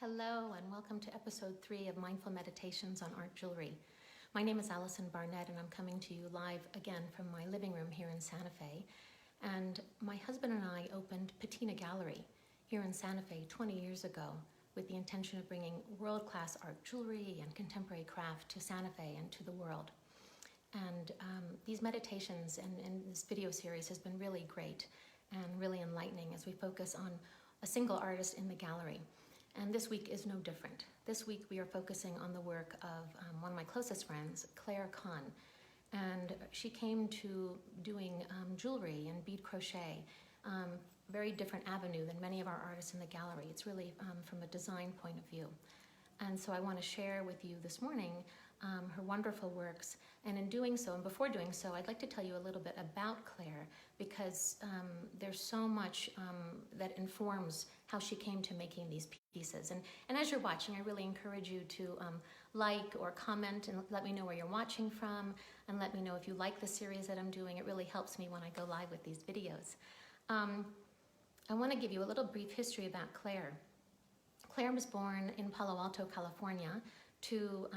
Hello and welcome to episode 3 of Mindful Meditations on Art Jewelry. My name is Allison Barnett and I'm coming to you live again from my living room here in Santa Fe. And my husband and I opened Patina Gallery here in Santa Fe 20 years ago with the intention of bringing world-class art jewelry and contemporary craft to Santa Fe and to the world. And these meditations and this video series has been really great and really enlightening as we focus on a single artist in the gallery. And this week is no different. This week we are focusing on the work of one of my closest friends, Kahn. And she came to doing jewelry and bead crochet, very different avenue than many of our artists in the gallery. It's really from a design point of view. And so I want to share with you this morning her wonderful works. And in doing so, and before doing so, I'd like to tell you a little bit about Claire because there's so much that informs how she came to making these pieces. And as you're watching, I really encourage you to like or comment and let me know where you're watching from and let me know if you like the series that I'm doing. It really helps me when I go live with these videos. I want to give you a little brief history about Claire. Claire was born in Palo Alto, California, to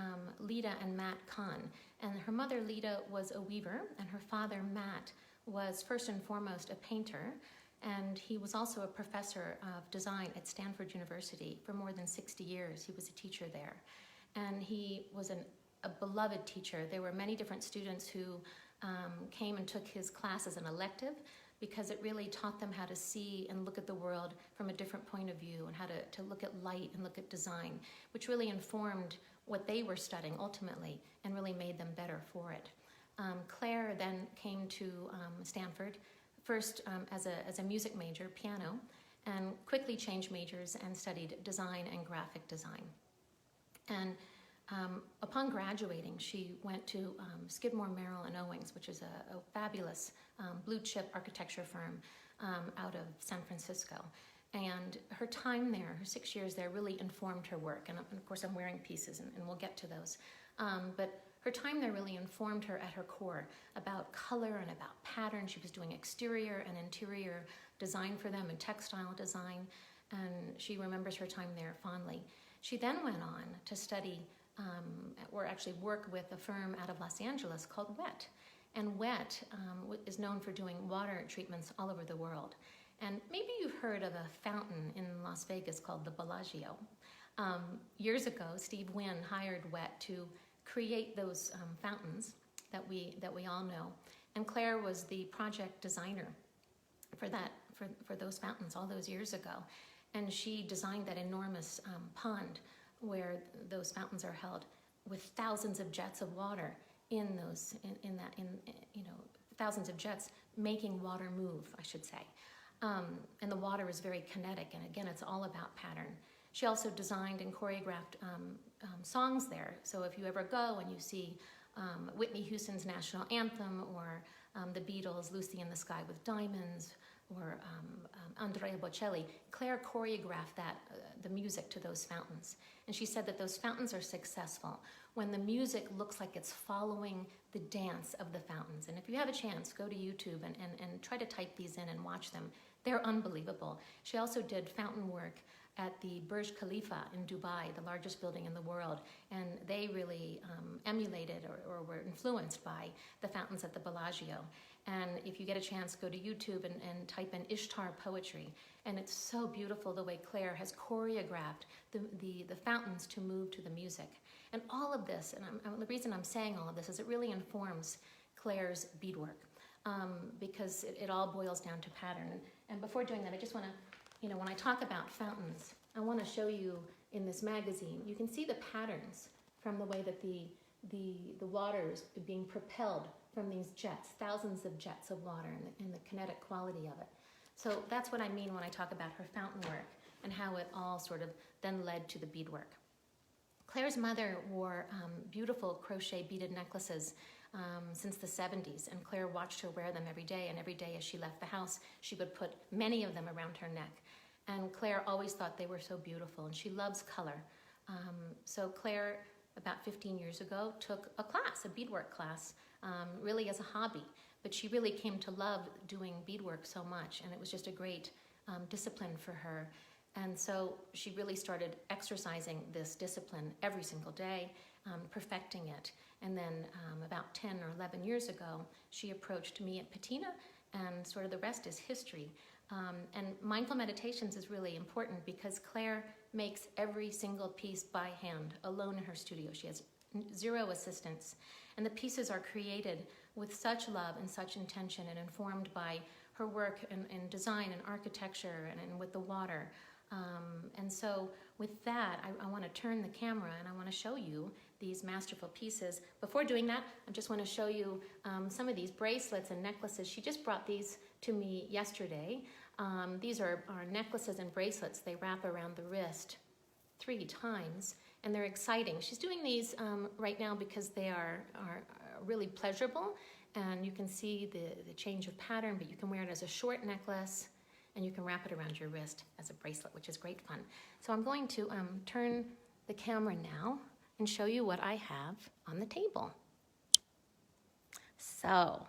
Lida and Matt Kahn. And her mother, Lida, was a weaver, and her father, Matt, was first and foremost a painter, and he was also a professor of design at Stanford University for more than 60 years. He was a teacher there. And he was a beloved teacher. There were many different students who came and took his class as an elective because it really taught them how to see and look at the world from a different point of view and how to look at light and look at design, which really informed what they were studying ultimately and really made them better for it. Claire then came to Stanford, first as a music major, piano, and quickly changed majors and studied design and graphic design. And upon graduating, she went to Skidmore, Merrill & Owings, which is a fabulous blue chip architecture firm out of San Francisco. And her time there, her 6 years there, really informed her work. And of course, I'm wearing pieces, and we'll get to those. But her time there really informed her at her core about color and about pattern. She was doing exterior and interior design for them and textile design. And she remembers her time there fondly. She then went on to study or actually work with a firm out of Los Angeles called WET. And WET is known for doing water treatments all over the world. And maybe you've heard of a fountain in Las Vegas called the Bellagio. Years ago, Steve Wynn hired WET to create those fountains that we all know. And Claire was the project designer for those fountains all those years ago. And she designed that enormous pond where those fountains are held with thousands of jets of water thousands of jets making water move, I should say. And the water is very kinetic, and again, it's all about pattern. She also designed and choreographed songs there. So if you ever go and you see Whitney Houston's national anthem or the Beatles' Lucy in the Sky with Diamonds or Andrea Bocelli, Claire choreographed the music to those fountains. And she said that those fountains are successful when the music looks like it's following the dance of the fountains. And if you have a chance, go to YouTube and try to type these in and watch them. They're unbelievable. She also did fountain work at the Burj Khalifa in Dubai, the largest building in the world. And they really emulated or were influenced by the fountains at the Bellagio. And if you get a chance, go to YouTube and type in Ishtar poetry. And it's so beautiful the way Claire has choreographed the fountains to move to the music. And all of this, and the reason I'm saying all of this is it really informs Claire's beadwork because it all boils down to pattern. And before doing that, I just want to, when I talk about fountains, I want to show you in this magazine, you can see the patterns from the way that the water is being propelled from these jets, thousands of jets of water and the kinetic quality of it. So that's what I mean when I talk about her fountain work and how it all sort of then led to the beadwork. Claire's mother wore beautiful crochet beaded necklaces since the 70s, and Claire watched her wear them every day, and every day as she left the house, she would put many of them around her neck. And Claire always thought they were so beautiful, and she loves color. So Claire, about 15 years ago, took a class, a beadwork class, really as a hobby. But she really came to love doing beadwork so much, and it was just a great discipline for her. And so she really started exercising this discipline every single day, perfecting it. And then about 10 or 11 years ago, she approached me at Patina, and sort of the rest is history. And mindful meditations is really important because Claire makes every single piece by hand, alone in her studio. She has zero assistance. And the pieces are created with such love and such intention and informed by her work in design and architecture and with the water. And so with that, I want to turn the camera and I want to show you these masterful pieces. Before doing that, I just want to show you some of these bracelets and necklaces. She just brought these to me yesterday. These are necklaces and bracelets. They wrap around the wrist 3 times, and they're exciting. She's doing these right now because they are really pleasurable, and you can see the change of pattern, but you can wear it as a short necklace, and you can wrap it around your wrist as a bracelet, which is great fun. So I'm going to turn the camera now and show you what I have on the table. So,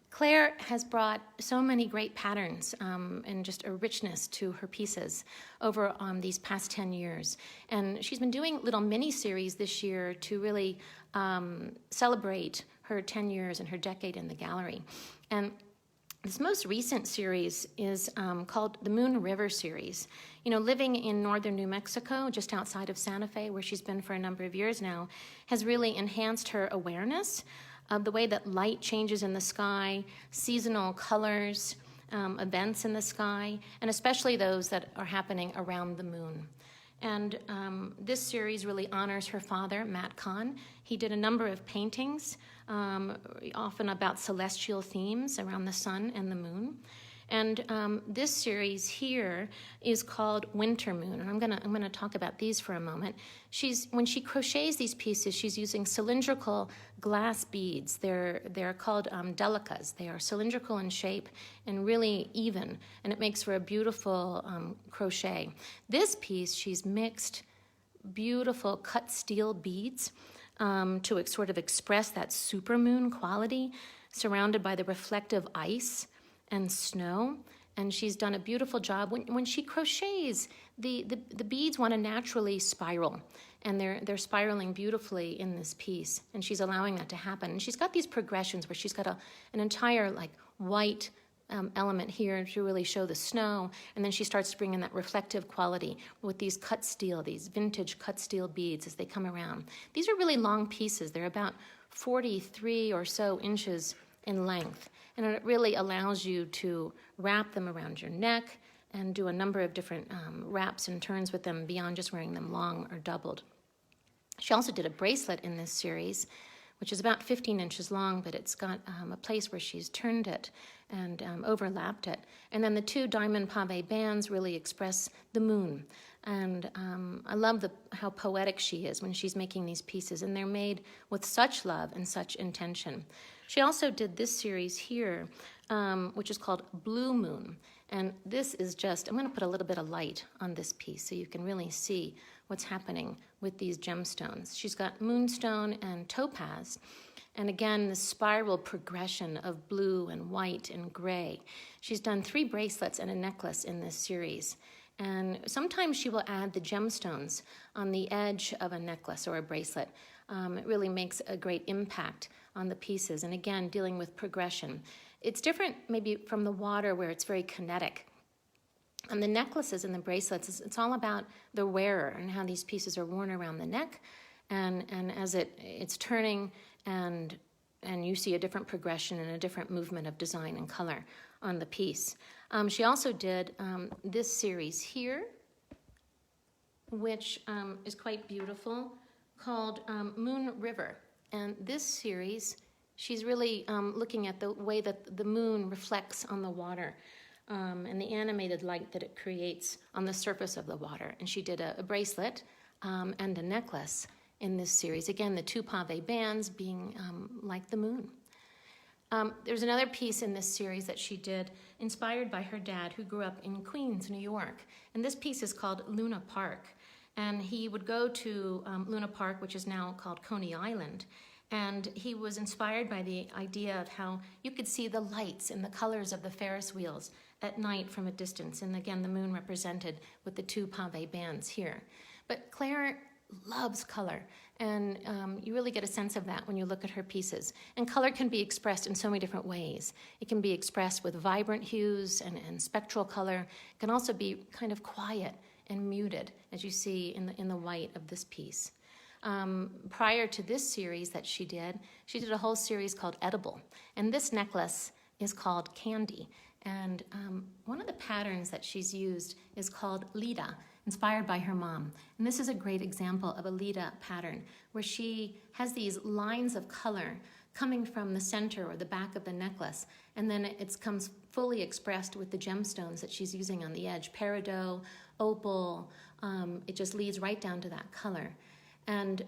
Claire has brought so many great patterns and just a richness to her pieces over these past 10 years. And she's been doing little mini-series this year to really celebrate her 10 years and her decade in the gallery. And this most recent series is called the Moon River series. You know, living in northern New Mexico, just outside of Santa Fe, where she's been for a number of years now, has really enhanced her awareness of the way that light changes in the sky, seasonal colors, events in the sky, and especially those that are happening around the moon. And this series really honors her father, Matt Kahn. He did a number of paintings, often about celestial themes around the sun and the moon. And this series here is called Winter Moon, and I'm gonna talk about these for a moment. When she crochets these pieces, she's using cylindrical glass beads. They're called delicas. They are cylindrical in shape and really even, and it makes for a beautiful crochet. This piece, she's mixed beautiful cut steel beads to sort of express that supermoon quality, surrounded by the reflective ice and snow, and she's done a beautiful job. When she crochets, the beads want to naturally spiral, and they're spiraling beautifully in this piece, and she's allowing that to happen. And she's got these progressions where she's got an entire like white element here to really show the snow, and then she starts to bring in that reflective quality with these cut steel, these vintage cut steel beads as they come around. These are really long pieces. They're about 43 or so inches in length, and it really allows you to wrap them around your neck and do a number of different wraps and turns with them beyond just wearing them long or doubled. She also did a bracelet in this series, which is about 15 inches long, but it's got a place where she's turned it and overlapped it. And then the 2 diamond pave bands really express the moon. And I love how poetic she is when she's making these pieces, and they're made with such love and such intention. She also did this series here, which is called Blue Moon. And this is I'm going to put a little bit of light on this piece so you can really see what's happening with these gemstones. She's got moonstone and topaz. And again, the spiral progression of blue and white and gray. She's done 3 bracelets and a necklace in this series. And sometimes she will add the gemstones on the edge of a necklace or a bracelet. It really makes a great impact on the pieces. And again, dealing with progression. It's different maybe from the water where it's very kinetic. And the necklaces and the bracelets, it's all about the wearer and how these pieces are worn around the neck. And as it's turning, and you see a different progression and a different movement of design and color on the piece. She also did this series here, which is quite beautiful, called Moon River. And this series, she's really looking at the way that the moon reflects on the water and the animated light that it creates on the surface of the water. And she did a bracelet and a necklace in this series. Again, the 2 pave bands being like the moon. There's another piece in this series that she did inspired by her dad, who grew up in Queens, New York. And this piece is called Luna Park. And he would go to Luna Park, which is now called Coney Island. And he was inspired by the idea of how you could see the lights and the colors of the Ferris wheels at night from a distance. And again, the moon represented with the two pave bands here. But Claire loves color, and you really get a sense of that when you look at her pieces. And color can be expressed in so many different ways. It can be expressed with vibrant hues and spectral color. It can also be kind of quiet and muted, as you see in the white of this piece. Prior to this series that she did a whole series called Edible. And this necklace is called Candy. And one of the patterns that she's used is called Lida, inspired by her mom. And this is a great example of a Lida pattern, where she has these lines of color coming from the center or the back of the necklace, and then it comes fully expressed with the gemstones that she's using on the edge, peridot, opal. It just leads right down to that color. And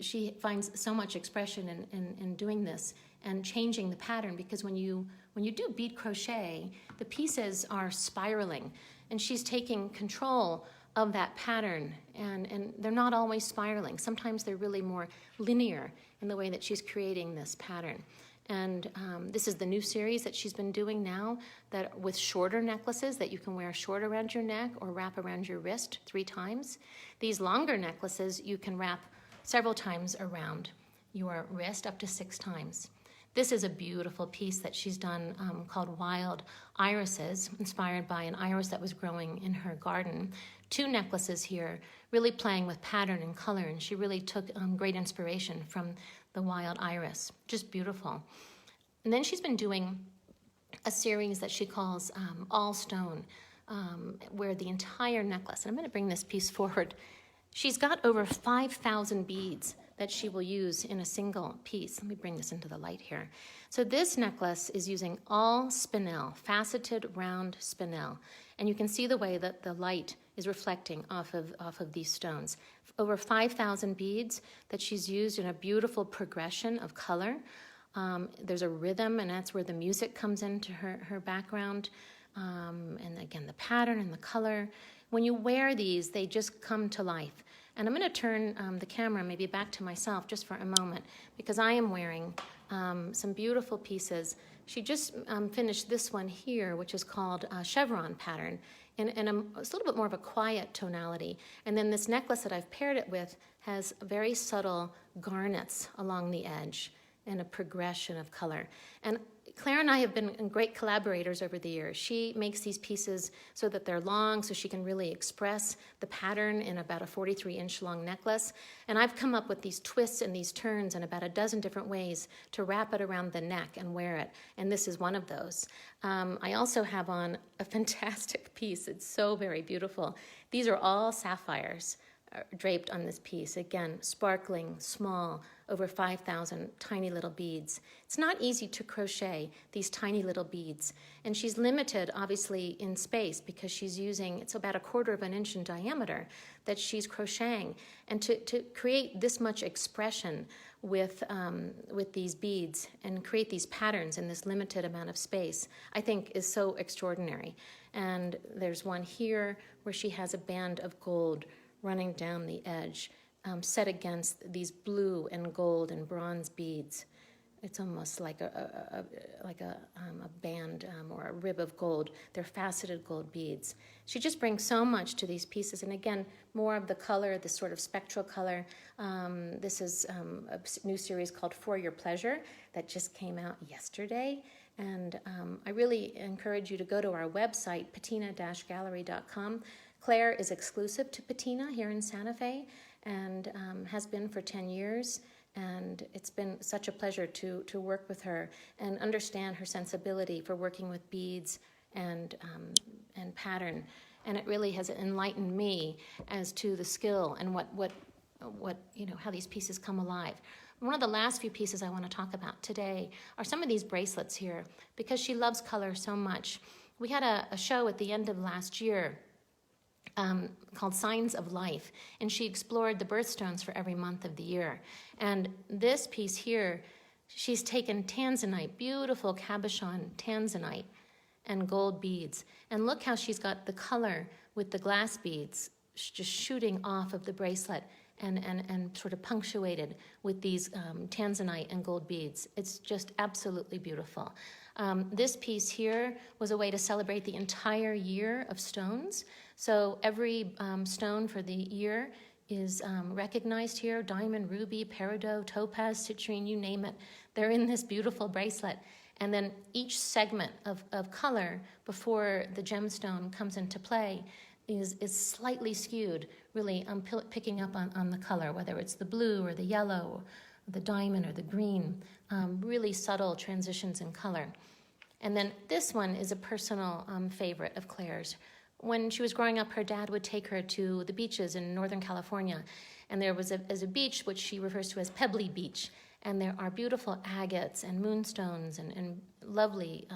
she finds so much expression in doing this and changing the pattern, because when you do bead crochet, the pieces are spiraling, and she's taking control of that pattern, and they're not always spiraling. Sometimes they're really more linear in the way that she's creating this pattern. And this is the new series that she's been doing now, that with shorter necklaces that you can wear short around your neck or wrap around your wrist 3 times. These longer necklaces you can wrap several times around your wrist, up to 6 times. This is a beautiful piece that she's done called Wild Irises, inspired by an iris that was growing in her garden. 2 necklaces here, really playing with pattern and color, and she really took great inspiration from the wild iris. Just beautiful. And then she's been doing a series that she calls All Stone, where the entire necklace, and I'm going to bring this piece forward, she's got over 5,000 beads that she will use in a single piece. Let me bring this into the light here. So this necklace is using all spinel, faceted round spinel. And you can see the way that the light is reflecting off of these stones. Over 5,000 beads that she's used in a beautiful progression of color. There's a rhythm, and that's where the music comes into her background. And again, the pattern and the color. When you wear these, they just come to life. And I'm going to turn the camera maybe back to myself just for a moment, because I am wearing some beautiful pieces. She just finished this one here, which is called Chevron pattern, in it's a little bit more of a quiet tonality. And then this necklace that I've paired it with has very subtle garnets along the edge and a progression of color. And Claire and I have been great collaborators over the years. She makes these pieces so that they're long, so she can really express the pattern in about a 43-inch long necklace. And I've come up with these twists and these turns in about a dozen different ways to wrap it around the neck and wear it. And this is one of those. I also have on a fantastic piece. It's so very beautiful. These are all sapphires draped on this piece. Again, sparkling, small, over 5,000 tiny little beads. It's not easy to crochet these tiny little beads. And she's limited, obviously, in space, because she's using, it's about 1/4 inch in diameter that she's crocheting. And to create this much expression with these beads and create these patterns in this limited amount of space, I think is so extraordinary. And there's one here where she has a band of gold running down the edge, set against these blue and gold and bronze beads. It's almost like a band or a rib of gold. They're faceted gold beads. She just brings so much to these pieces. And again, more of the color, this sort of spectral color. This is a new series called For Your Pleasure that just came out yesterday. And I really encourage you to go to our website, patina-gallery.com. Claire is exclusive to Patina here in Santa Fe, and has been for 10 years. And it's been such a pleasure to work with her and understand her sensibility for working with beads and pattern. And it really has enlightened me as to the skill and what how these pieces come alive. One of the last few pieces I want to talk about today are some of these bracelets here, because she loves color so much. We had a show at the end of last year called Signs of Life, and she explored the birthstones for every month of the year. And this piece here, she's taken tanzanite, beautiful cabochon tanzanite, and gold beads. And look how she's got the color with the glass beads just shooting off of the bracelet and sort of punctuated with these tanzanite and gold beads. It's just absolutely beautiful. This piece here was a way to celebrate the entire year of stones. So every stone for the year is recognized here: diamond, ruby, peridot, topaz, citrine, you name it. They're in this beautiful bracelet. And then each segment of color before the gemstone comes into play is slightly skewed, really picking up on the color, whether it's the blue or the yellow, or the diamond or the green, really subtle transitions in color. And then this one is a personal favorite of Claire's. When she was growing up, her dad would take her to the beaches in Northern California, and there was a beach which she refers to as Pebbly Beach, and there are beautiful agates and moonstones and lovely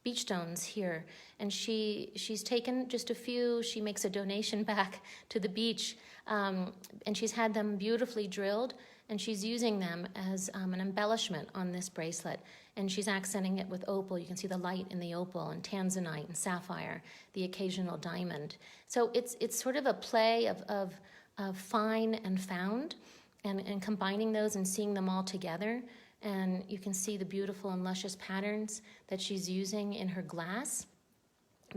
beach stones here. And she's taken just a few. She makes a donation back to the beach, and she's had them beautifully drilled, and she's using them as an embellishment on this bracelet. And she's accenting it with opal. You can see the light in the opal, and tanzanite and sapphire, the occasional diamond. So it's sort of a play of fine and found, and combining those and seeing them all together. And you can see the beautiful and luscious patterns that she's using in her glass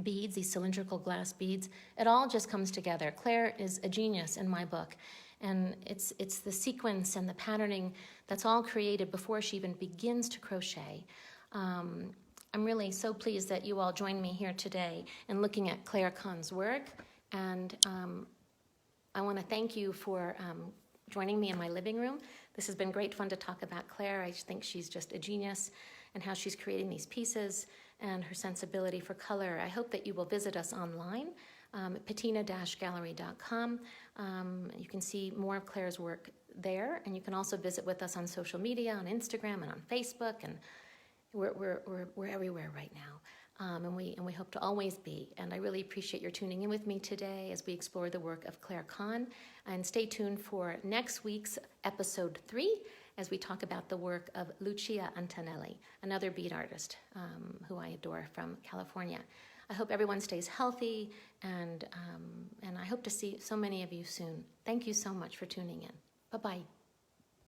beads, these cylindrical glass beads. It all just comes together. Claire is a genius in my book. And it's the sequence and the patterning that's all created before she even begins to crochet. I'm really so pleased that you all joined me here today in looking at Claire Kahn's work. And I want to thank you for joining me in my living room. This has been great fun to talk about Claire. I think she's just a genius and how she's creating these pieces and her sensibility for color. I hope that you will visit us online at patina-gallery.com. You can see more of Claire's work there, and you can also visit with us on social media, on Instagram and on Facebook, and we're everywhere right now. And we hope to always be. And I really appreciate your tuning in with me today as we explore the work of Claire Kahn. And stay tuned for next week's episode 3 as we talk about the work of Lucia Antonelli, another bead artist who I adore from California. I hope everyone stays healthy, and I hope to see so many of you soon. Thank you so much for tuning in. Bye-bye.